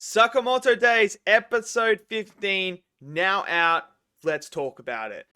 Sakamoto Days, episode 15, now out. Let's talk about it.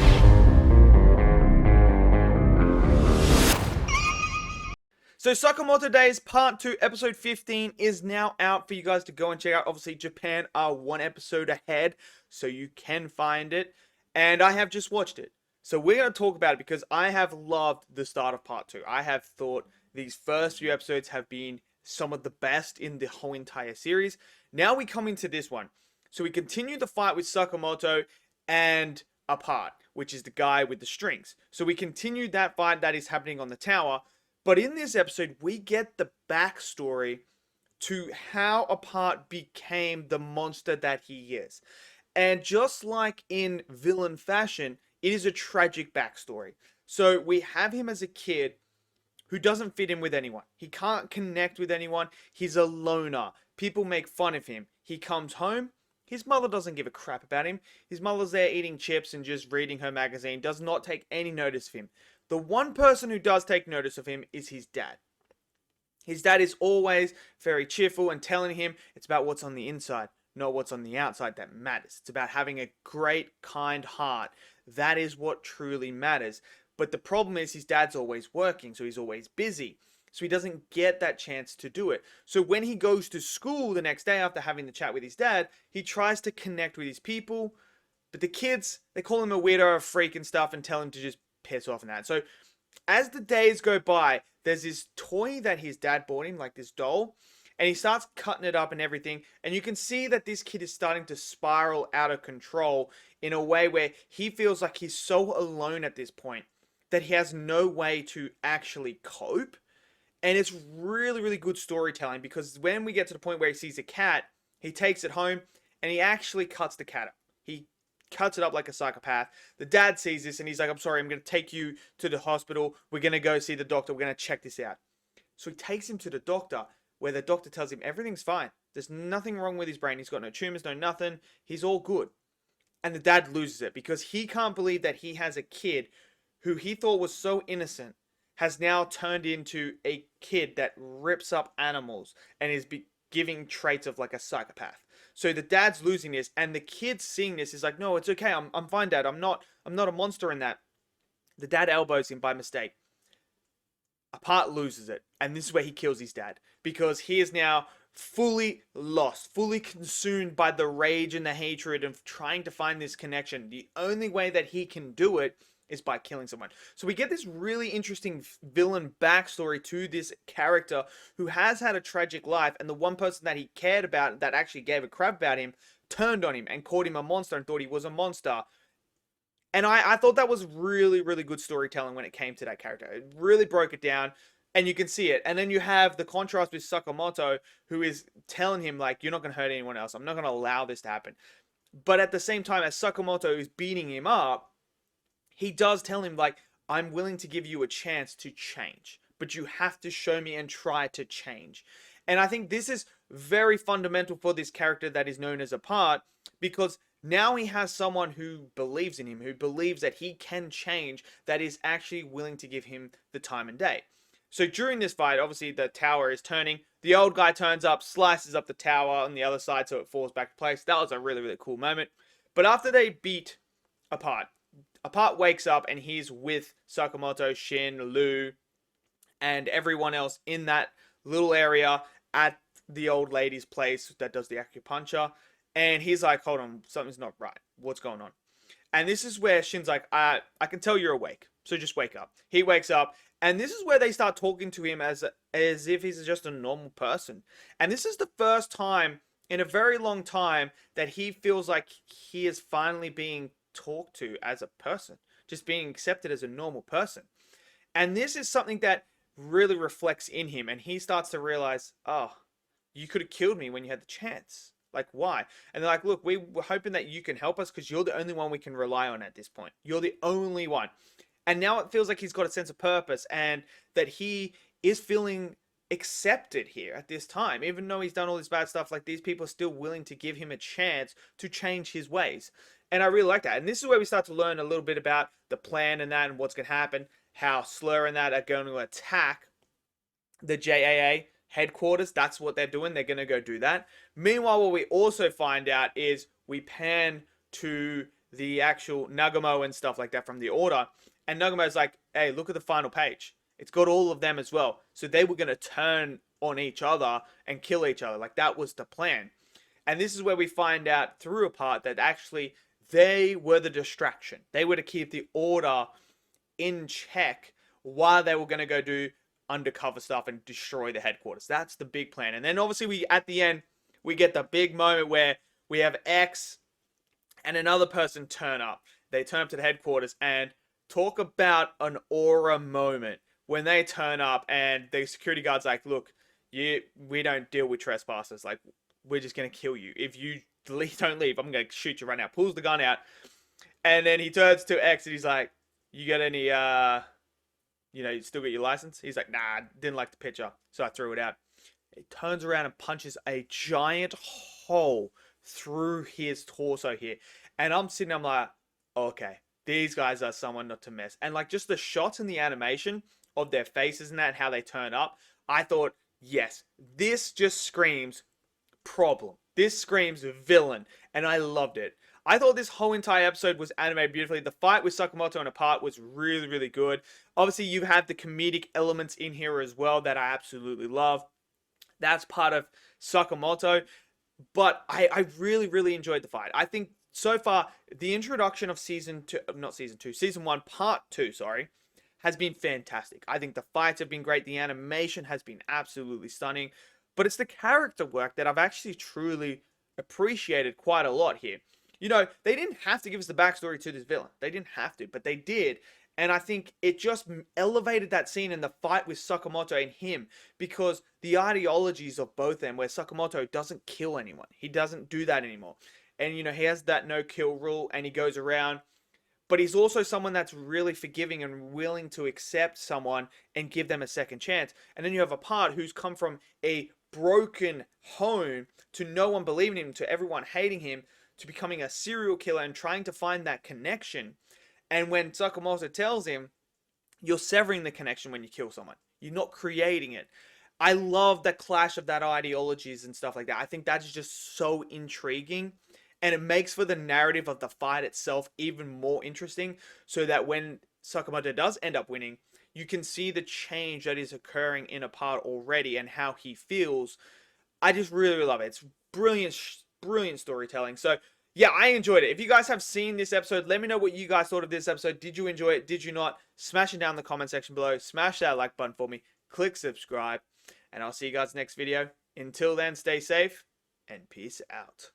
So Sakamoto Days Part 2, episode 15 is now out for you guys to go and check out. Obviously, Japan are one episode ahead, so you can find it. And I have just watched it. So we're going to talk about it because I have loved the start of Part 2. I have thought these first few episodes have been some of the best in the whole entire series. Now we come into this one. So we continue the fight with Sakamoto and Apart, which is the guy with the strings. So we continue that fight that is happening on the tower. But in this episode, we get the backstory to how Apart became the monster that he is. And just like in villain fashion, it is a tragic backstory. So we have him as a kid who doesn't fit in with anyone. He can't connect with anyone. He's a loner. People make fun of him. He comes home. His mother doesn't give a crap about him. His mother's there eating chips and just reading her magazine, does not take any notice of him. The one person who does take notice of him is his dad. His dad is always very cheerful and telling him it's about what's on the inside, not what's on the outside that matters. It's about having a great, kind heart. That is what truly matters. But the problem is his dad's always working, so he's always busy. So he doesn't get that chance to do it. So when he goes to school the next day after having the chat with his dad, he tries to connect with his people. But the kids, they call him a weirdo, a freak and stuff and tell him to just piss off and that. So as the days go by, there's this toy that his dad bought him, like this doll. And he starts cutting it up and everything. And you can see that this kid is starting to spiral out of control in a way where he feels like he's so alone at this point that he has no way to actually cope. And it's really, really good storytelling because when we get to the point where he sees a cat, he takes it home and he actually cuts the cat up. He cuts it up like a psychopath. The dad sees this and he's like, I'm sorry, I'm going to take you to the hospital. We're going to go see the doctor. We're going to check this out. So he takes him to the doctor where the doctor tells him everything's fine. There's nothing wrong with his brain. He's got no tumors, no nothing. He's all good. And the dad loses it because he can't believe that he has a kid who he thought was so innocent has now turned into a kid that rips up animals and is giving traits of like a psychopath. So the dad's losing this, and the kid seeing this is like, no, it's okay. I'm fine, Dad. I'm not a monster in that. The dad elbows him by mistake. Apart loses it, and this is where he kills his dad because he is now fully lost, fully consumed by the rage and the hatred of trying to find this connection. The only way that he can do it is by killing someone. So we get this really interesting villain backstory to this character who has had a tragic life, and the one person that he cared about that actually gave a crap about him turned on him and called him a monster and thought he was a monster. And I thought that was really, really good storytelling when it came to that character. It really broke it down, and you can see it. And then you have the contrast with Sakamoto, who is telling him, like, you're not going to hurt anyone else. I'm not going to allow this to happen. But at the same time, as Sakamoto is beating him up, he does tell him, like, I'm willing to give you a chance to change, but you have to show me and try to change. And I think this is very fundamental for this character that is known as Apart, because now he has someone who believes in him, who believes that he can change, that is actually willing to give him the time and day. So during this fight, obviously the tower is turning. The old guy turns up, slices up the tower on the other side so it falls back to place. That was a really, really cool moment. But after they beat Apart wakes up and he's with Sakamoto, Shin, Lu, and everyone else in that little area at the old lady's place that does the acupuncture. And he's like, hold on, something's not right. What's going on? And this is where Shin's like, I can tell you're awake, so just wake up. He wakes up, and this is where they start talking to him as if he's just a normal person. And this is the first time in a very long time that he feels like he is finally being talked to as a person, just being accepted as a normal person. And this is something that really reflects in him, and he starts to realize, oh, you could have killed me when you had the chance. Like, why? And they're like, look, we were hoping that you can help us because you're the only one we can rely on at this point. You're the only one. And now it feels like he's got a sense of purpose and that he is feeling accepted here at this time. Even though he's done all this bad stuff, like, these people are still willing to give him a chance to change his ways. And I really like that. And this is where we start to learn a little bit about the plan and that and what's going to happen, how SLUR and that are going to attack the JAA, headquarters. That's what they're doing. They're going to go do that. Meanwhile, what we also find out is we pan to the actual Nagumo and stuff like that from the order. And Nagumo's like, hey, look at the final page. It's got all of them as well. So they were going to turn on each other and kill each other. Like, that was the plan. And this is where we find out through a part that actually they were the distraction. They were to keep the order in check while they were going to go do undercover stuff and destroy the headquarters. That's the big plan. And then obviously we, at the end, we get the big moment where we have X and another person turn up. They turn up to the headquarters, and talk about an aura moment when they turn up and the security guard's like, look, we don't deal with trespassers. Like, we're just going to kill you. If you don't leave, I'm going to shoot you right now. Pulls the gun out. And then he turns to X and he's like, you got any, you still got your license? He's like, nah, didn't like the picture. So I threw it out. He turns around and punches a giant hole through his torso here. And I'm sitting, I'm like, okay, these guys are someone not to mess. And like, just the shots and the animation of their faces and that, and how they turn up, I thought, yes, this just screams problem. This screams villain. And I loved it. I thought this whole entire episode was animated beautifully. The fight with Sakamoto and Apart was really, really good. Obviously, you have the comedic elements in here as well that I absolutely love. That's part of Sakamoto. But I really, really enjoyed the fight. I think so far, the introduction of season 1, part 2, sorry, has been fantastic. I think the fights have been great. The animation has been absolutely stunning. But it's the character work that I've actually truly appreciated quite a lot here. They didn't have to give us the backstory to this villain. They didn't have to, but they did. And I think it just elevated that scene in the fight with Sakamoto and him, because the ideologies of both of them, where Sakamoto doesn't kill anyone. He doesn't do that anymore. And, he has that no-kill rule, and he goes around. But he's also someone that's really forgiving and willing to accept someone and give them a second chance. And then you have Apart, who's come from a broken home to no one believing him, to everyone hating him, to becoming a serial killer and trying to find that connection. And when Sakamoto tells him, you're severing the connection when you kill someone. You're not creating it. I love the clash of that ideologies and stuff like that. I think that is just so intriguing. And it makes for the narrative of the fight itself even more interesting. So that when Sakamoto does end up winning, you can see the change that is occurring in Apart already and how he feels. I just really, really love it. It's brilliant storytelling. So yeah, I enjoyed it. If you guys have seen this episode, let me know what you guys thought of this episode. Did you enjoy it? Did you not? Smash it down in the comment section below. Smash that like button for me. Click subscribe. And I'll see you guys next video. Until then, stay safe and peace out.